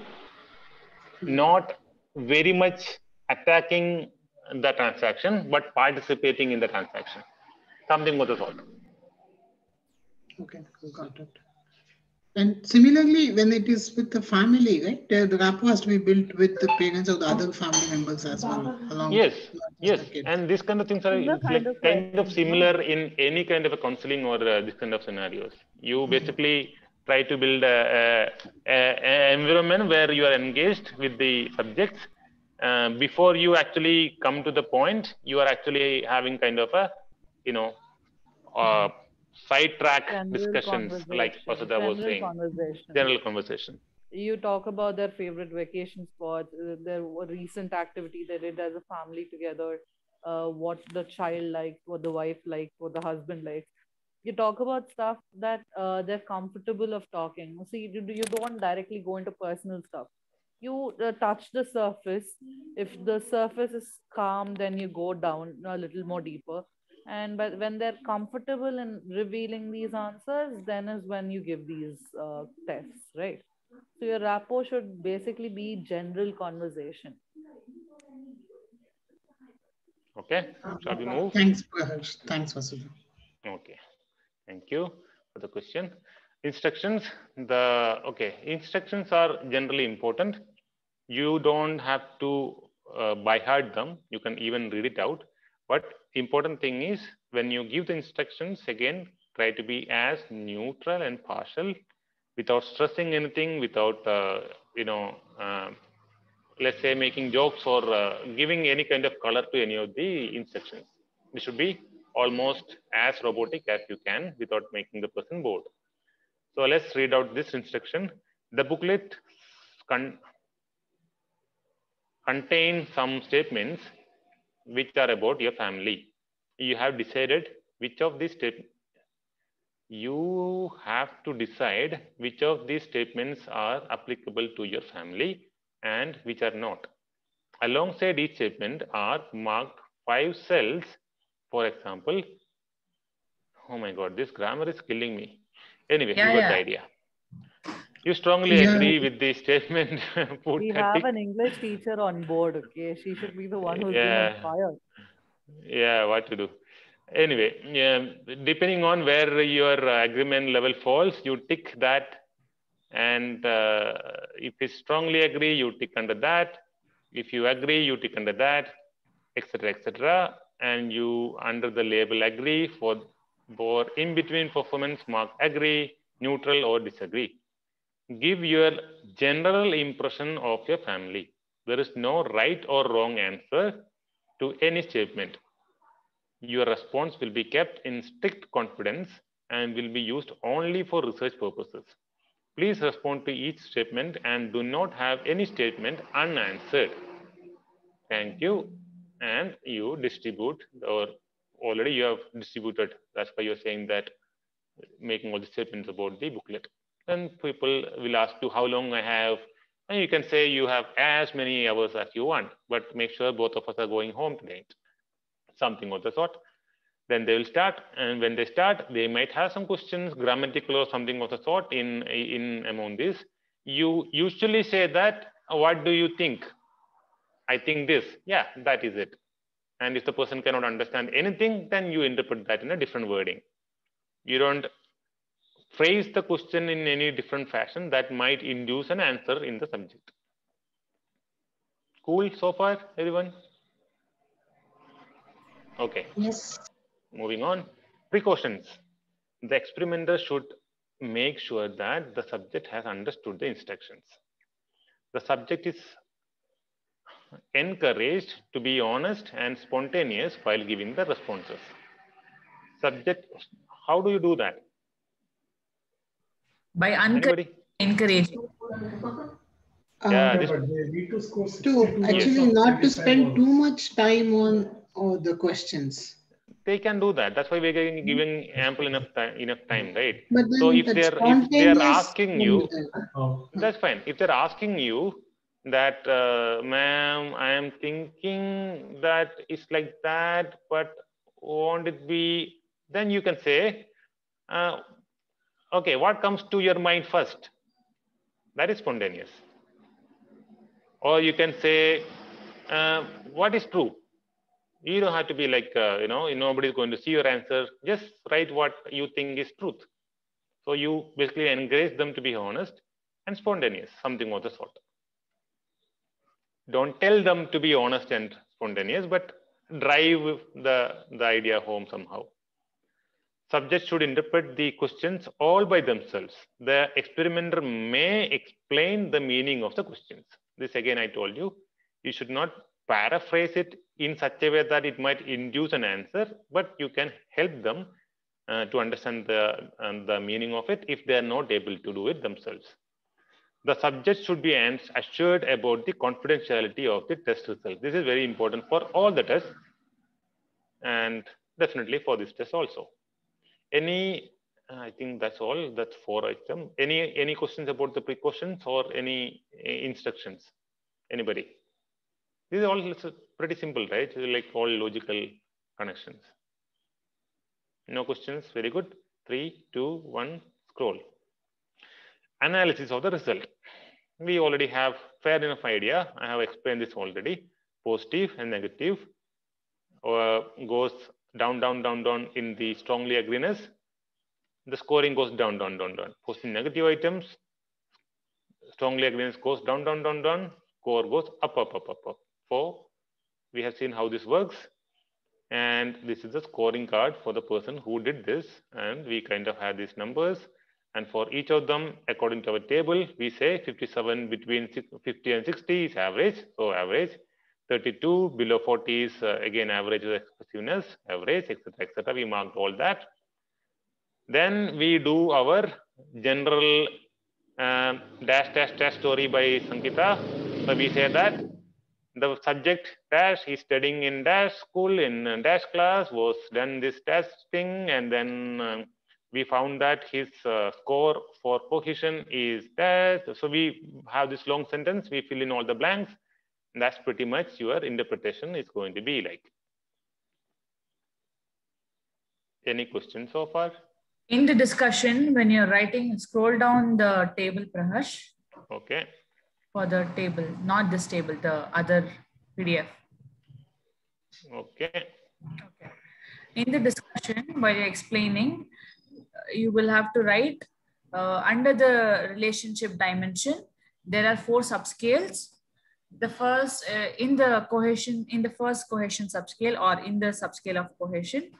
not very much attacking the transaction, but participating in the transaction. Something of the sort. Okay, got it. And similarly, when it is with the family, right, the rapport has to be built with the parents or the other family members as well. Yes. And these kind of things are kind of similar in any kind of a counseling or this kind of scenarios. You basically try to build an environment where you are engaged with the subjects. Before you actually come to the point, you are actually having kind of a, sidetrack discussions, like Vasudha was saying. General conversation. You talk about their favorite vacation spots, their recent activity they did as a family together, what the child likes, what the wife likes, what the husband likes. You talk about stuff that they're comfortable of talking. See, you don't directly go into personal stuff. You touch the surface. If the surface is calm, then you go down a little more deeper. And but when they're comfortable in revealing these answers, then is when you give these tests, right? So your rapport should basically be general conversation. Okay, shall we move? Thanks, Prahash. Thanks, Vasudha. Okay, thank you for the question. Instructions. Instructions are generally important. You don't have to by heart them. You can even read it out. But important thing is when you give the instructions, again, try to be as neutral and partial, without stressing anything, without let's say making jokes or giving any kind of color to any of the instructions. This should be almost as robotic as you can without making the person bored. So let's read out this instruction. The booklet contains some statements which are about your family. You have decided which of these statements. You have to decide which of these statements are applicable to your family and which are not. Alongside each statement are marked 5 cells. For example, oh my God, this grammar is killing me. Anyway, you got the idea. You strongly agree with the statement. We have an English teacher on board, okay? She should be the one who's been inspired. Yeah, what to do? Anyway, depending on where your agreement level falls, you tick that. And if you strongly agree, you tick under that. If you agree, you tick under that, etc., etc. And you under the label agree for in between performance mark agree, neutral, or disagree. Give your general impression of your family. There is no right or wrong answer to any statement. Your response will be kept in strict confidence and will be used only for research purposes. Please respond to each statement and do not have any statement unanswered. Thank you. And you distribute, or already you have distributed. That's why you're saying that, making all the statements about the booklet. And people will ask you how long I have. And you can say you have as many hours as you want, but make sure both of us are going home tonight. Something of the sort. Then they will start, and when they start, they might have some questions, grammatical or something of the sort in among this. You usually say that, what do you think? I think this. Yeah, that is it. And if the person cannot understand anything, then you interpret that in a different wording. You don't phrase the question in any different fashion that might induce an answer in the subject. Cool so far, everyone? Okay. Yes. Moving on. Precautions. The experimenter should make sure that the subject has understood the instructions. The subject is encouraged to be honest and spontaneous while giving the responses. Subject, how do you do that? By encouraging. Yeah, actually not to spend too much time on the questions. They can do that. That's why we're giving ample enough time, right? But then so if they're asking you, that's fine. If they're asking you that, ma'am, I am thinking that it's like that, but won't it be? Then you can say, okay, what comes to your mind first? That is spontaneous. Or you can say, what is true? You don't have to be like, nobody's going to see your answer. Just write what you think is truth. So you basically encourage them to be honest and spontaneous, something of the sort. Don't tell them to be honest and spontaneous, but drive the idea home somehow. Subjects should interpret the questions all by themselves. The experimenter may explain the meaning of the questions. This again, I told you, you should not paraphrase it in such a way that it might induce an answer, but you can help them to understand the meaning of it if they are not able to do it themselves. The subject should be assured about the confidentiality of the test result. This is very important for all the tests and definitely for this test also. I think that's all. That's 4 items. Any questions about the precautions or any instructions? Anybody? These are all pretty simple, right? Like all logical connections. No questions. Very good. 3, 2, 1, scroll. Analysis of the result. We already have fair enough idea. I have explained this already. Positive and negative goes down, down, down, down in the strongly agreeness. The scoring goes down, down, down, down. Positive negative items, strongly agreeness goes down, down, down, down. Score goes up, up, up, up, up. So we have seen how this works. And this is the scoring card for the person who did this. And we kind of have these numbers. And for each of them, according to our table, we say 57 between 50 and 60 is average. So average. 32 below 40 is again average expressiveness, average, etc., etc. We marked all that. Then we do our general dash, dash, dash story by Sankita. So we say that the subject dash is studying in dash school in dash class, was done this dash thing, and then we found that his score for cohesion is dash. So we have this long sentence, we fill in all the blanks. That's pretty much your interpretation is going to be like. Any questions so far? In the discussion, when you're writing, scroll down the table, Prahash. Okay. For the table, not this table, the other PDF. Okay. Okay. In the discussion, while you're explaining, you will have to write under the relationship dimension, there are 4 subscales. The first in the first cohesion subscale, or in the subscale of cohesion,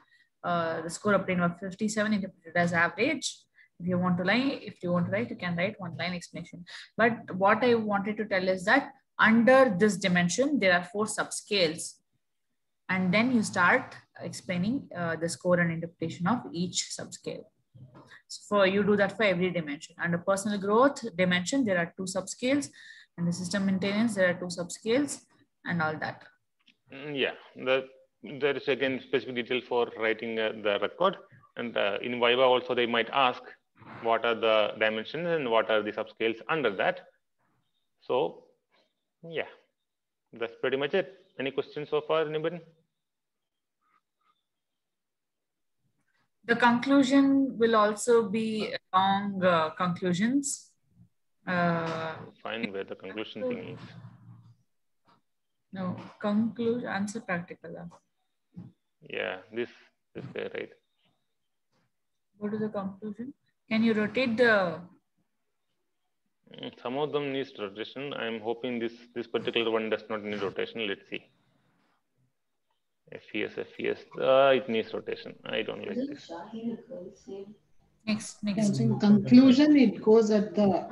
the score obtained was 57, interpreted as average. If you want to write, you can write 1 line explanation. But what I wanted to tell is that under this dimension, there are 4 subscales. And then you start explaining the score and interpretation of each subscale. So you do that for every dimension. Under personal growth dimension, there are 2 subscales. And the system maintenance, there are 2 subscales and all that. Yeah, there is again specific detail for writing the record. And in Viva also, they might ask what are the dimensions and what are the subscales under that. So yeah, that's pretty much it. Any questions so far, anybody? The conclusion will also be long conclusions. Find where the conclusion thing is. No, answer practical. Yeah, this guy, right? Go to the conclusion. Can you rotate the? Some of them needs rotation. I'm hoping this particular one does not need rotation. Let's see. FES. It needs rotation. I don't like this. Next. In conclusion, it goes at the.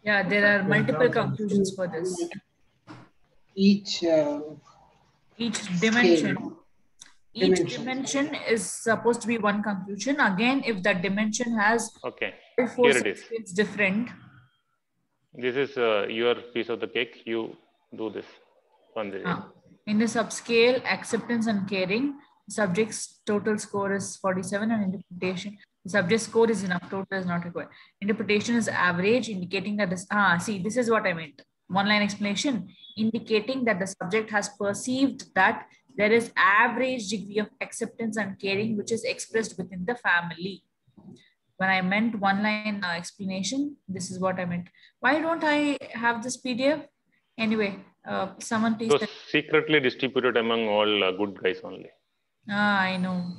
Yeah, there are multiple conclusions for this. Each dimension. Scale. Each dimension is supposed to be 1 conclusion. Again, if that dimension has here it is. It's different. This is your piece of the cake. You do this one day. In the subscale, acceptance and caring, subject's total score is 47, and interpretation, the subject score is enough, total is not required. Interpretation is average, indicating that this, see, this is what I meant. 1 line explanation, indicating that the subject has perceived that there is average degree of acceptance and caring, which is expressed within the family. When I meant 1 line explanation, this is what I meant. Why don't I have this PDF? Anyway, someone please. So secretly distributed among all good guys only. I know.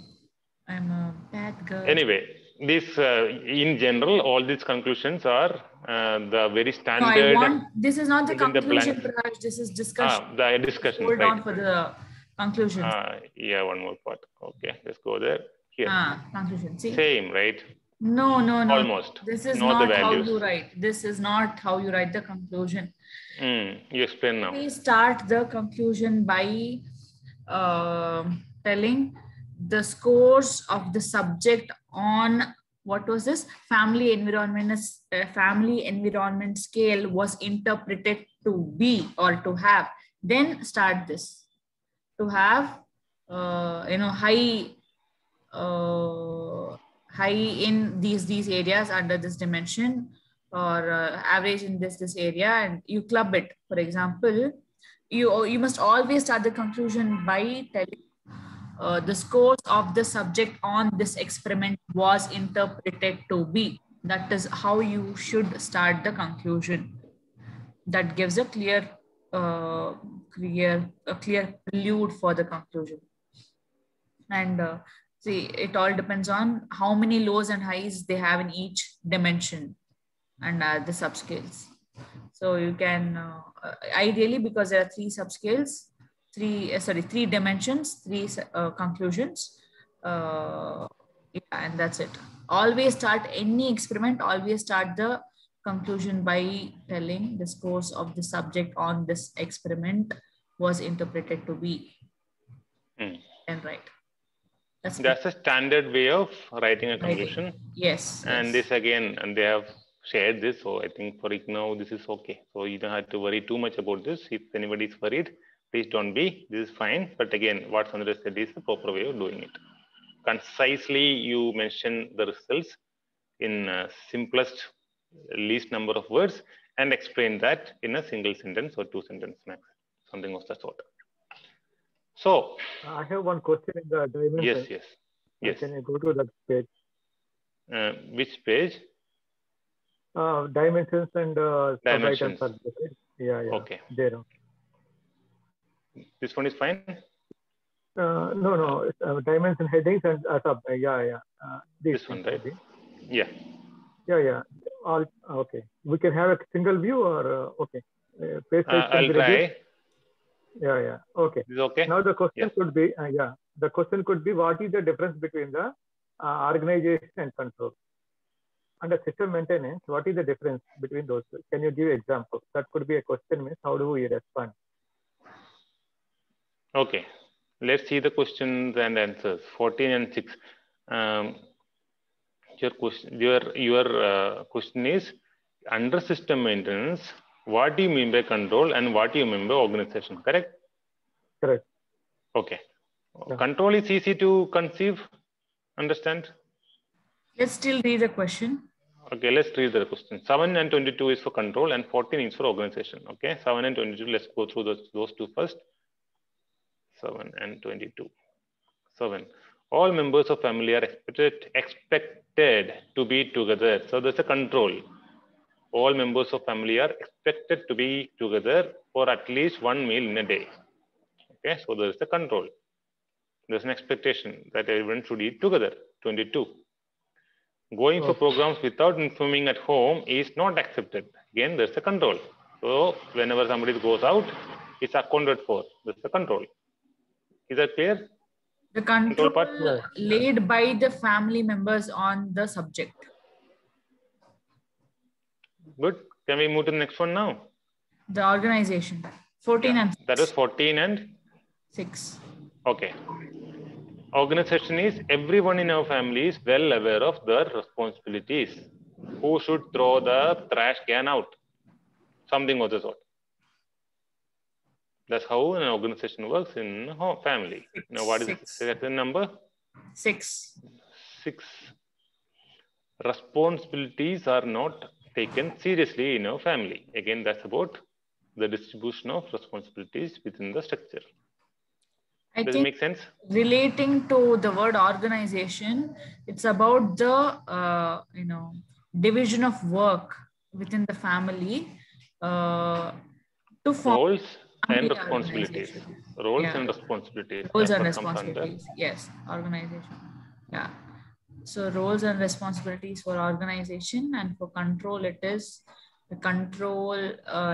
I'm a bad girl. Anyway, this in general, all these conclusions are the very standard. No, this is not the conclusion, Prakash. This is discussion. The discussion. Hold on for the conclusion. Yeah, one more part. Okay, let's go there. Here. Conclusion. See? Same, right? No. Almost. This is not how you write. This is not how you write the conclusion. You explain now. We start the conclusion by telling the scores of the subject on what was this family environment scale was interpreted to be or to have. Then start this to have high in these areas under this dimension, or average in this area, and you club it. For example, you must always start the conclusion by telling the scores of the subject on this experiment was interpreted to be. That is how you should start the conclusion. That gives a clear prelude for the conclusion. And see, it all depends on how many lows and highs they have in each dimension and the subscales. So you can ideally, because there are 3 subscales, 3 dimensions, 3 conclusions, and that's it. Always start any experiment, always start the conclusion by telling the scores of the subject on this experiment was interpreted to be. And right. That's a standard way of writing a conclusion. Yes. And this again, and they have shared this. So I think for now, this is okay. So you don't have to worry too much about this. If anybody is worried, please don't be. This is fine. But again, what Sandra said is the proper way of doing it. Concisely, you mention the results in simplest, least number of words and explain that in a single sentence or 2 sentences max, something of that sort. So I have one question in the dimension. Yes. Can I go to that page? Which page? Dimensions and dimensions. Yeah. Okay. There. This one is fine. No. Dimension headings and sub. This one, right? Yeah. All okay. We can have a single view or okay. I'll try. Yeah. Okay. Is okay? Now the question could be the question could be, what is the difference between the organization and control? Under system maintenance, what is the difference between those two? Can you give examples? That could be a question. Means how do we respond? Okay. Let's see the questions and answers. 14 and 6. Your question is, under system maintenance, what do you mean by control and what do you mean by organization? Correct? Correct. Okay. Yeah. Control is easy to conceive, understand? Let's still read the question. Okay, let's read the question. 7 and 22 is for control and 14 is for organization. Okay, 7 and 22, let's go through those two first. 7 and 22. 7. All members of family are expected to be together. So there's a control. All members of family are expected to be together for at least one meal in a day. Okay, so there's a control. There's an expectation that everyone should eat together. 22. Going for programs without informing at home is not accepted. Again, there's a control. So whenever somebody goes out, it's accounted for. There's a control. Is that clear? The control part laid by the family members on the subject. Good. Can we move to the next one now? The organization. 14 and 6. That was 14 and 6. Okay. Organization is everyone in our family is well aware of their responsibilities. Who should throw the trash can out? Something of the sort. That's how an organization works in a family. Now, what is the number? 6. 6. Responsibilities are not taken seriously in our family. Again, that's about the distribution of responsibilities within the structure. Does it make sense? Relating to the word organization, it's about the division of work within the family to form roles and responsibilities. Roles and responsibilities. Roles and responsibilities. Yes, organization. Yeah. So roles and responsibilities for organization, and for control, it is the control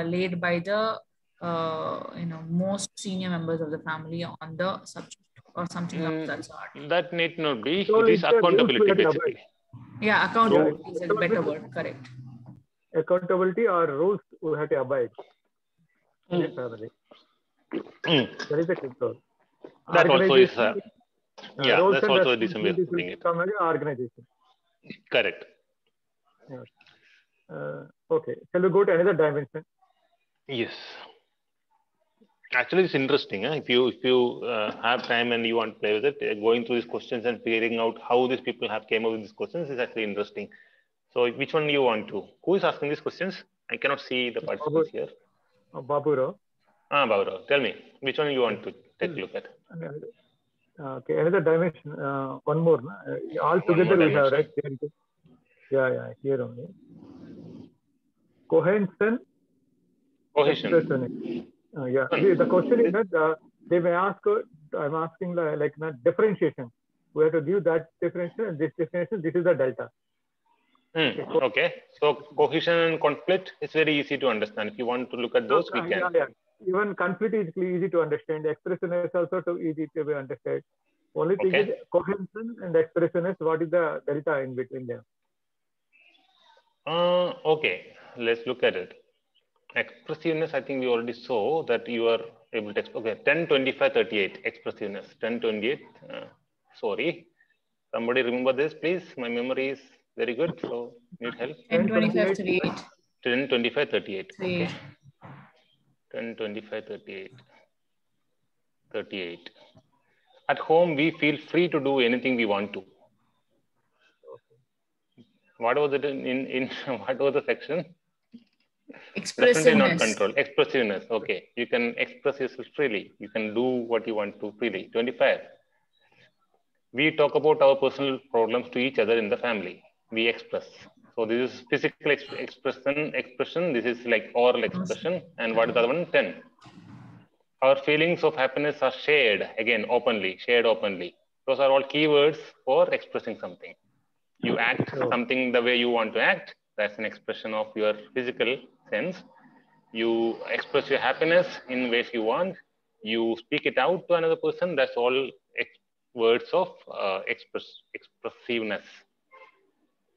laid by the most senior members of the family on the subject or something of that sort. That need not be. It is accountability basically. Yeah, accountability is a better word. Correct. Accountability or rules we have to abide. That is the control. That also is. That's also a decent way of putting it. Organization. Correct. Okay. Shall we go to another dimension? Yes. Actually, it's interesting. If you have time and you want to play with it, going through these questions and figuring out how these people have came up with these questions is actually interesting. So, which one do you want to? Who is asking these questions? I cannot see the participants here. Baburo. Baburo. Tell me, which one you want to take a look at? Okay, another dimension. One more. All together we have, right? Yeah, here only. Cohesion. The question is that they may ask, I'm asking like differentiation. We have to give that differentiation and this differentiation, this is the delta. Okay. So cohesion and conflict is very easy to understand. If you want to look at those, we can. Even conflict is easy to understand. Expression is also too easy to understand. Only thing is cohesion and expression is what is the delta in between them. Okay. Let's look at it. Expressiveness, I think we already saw that you are able to, 10, 25, 38, expressiveness, 10, 28, sorry. Somebody remember this, please? My memory is Very good. So need help. 10, 25, 38. 10, 25, 38. Okay. 10, 25, 38. 38. At home, we feel free to do anything we want to. What was it in what was the section? Definitely not control. Expressiveness. Okay. You can express yourself freely. You can do what you want to freely. 25. We talk about our personal problems to each other in the family. We express. So this is physical expression. This is like oral expression. And what is the other one? 10. Our feelings of happiness are shared, again, openly, shared openly. Those are all keywords for expressing something. You act something the way you want to act. That's an expression of your physical sense. You express your happiness in ways you want. You speak it out to another person. That's all words of expressiveness.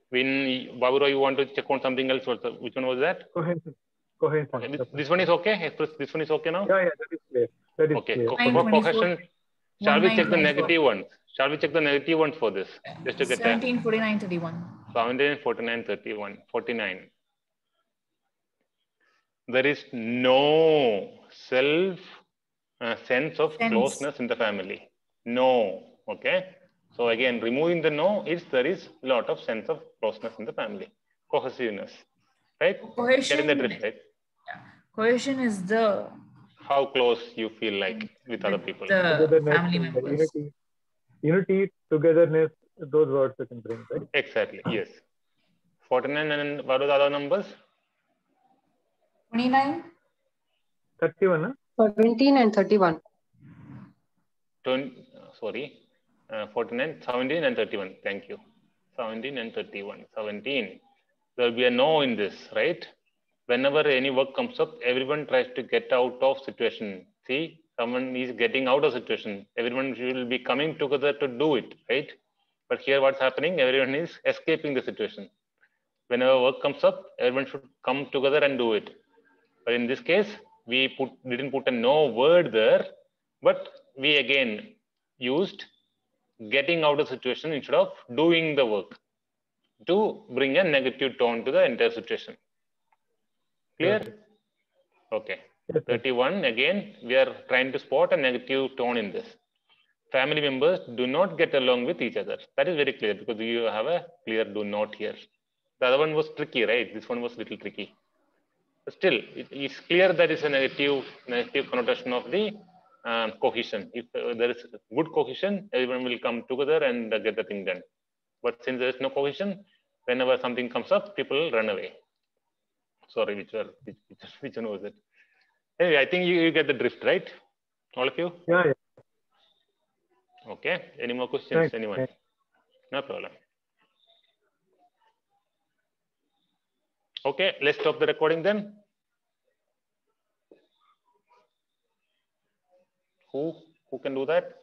When Babura, you want to check on something else? Which one was that? Go ahead. Okay. This one is okay. This one is okay now. Yeah, that is clear. That is okay. Clear. For cohesion, shall we check the negative ones? Shall we check the negative ones for this? Just to get 17, 49, 31. 17, 49, 31, 49. There is no sense of closeness in the family. No. Okay. So again, removing the no is there is a lot of sense of closeness in the family. Cohesiveness. Right? Cohesion. Getting the drift, right? Yeah. Cohesion is the how close you feel like with other people. The family members. Unity, togetherness, those words you can bring, right? Exactly. Yes. 49 and what are the other numbers? 29. 31. Huh? 17 and 31. 49, 17 and 31. Thank you. 17 and 31. 17. There will be a no in this, right? Whenever any work comes up, everyone tries to get out of situation. See, someone is getting out of situation. Everyone will be coming together to do it, right? But here what's happening? Everyone is escaping the situation. Whenever work comes up, everyone should come together and do it. But in this case, we didn't put a no word there, but we again used getting out of the situation instead of doing the work to bring a negative tone to the entire situation. Clear? Okay. 31, again, we are trying to spot a negative tone in this. Family members do not get along with each other. That is very clear because you have a clear do not here. The other one was tricky, right? This one was a little tricky. But still, it is clear that it's a negative connotation of the cohesion. If there is good cohesion, everyone will come together and get the thing done. But since there is no cohesion, whenever something comes up, people run away. Sorry, which one was it? Anyway, I think you get the drift, right? All of you? Yeah. Okay. Any more questions? Thanks. Anyone? Thanks. No problem. Okay, let's stop the recording then. Who can do that?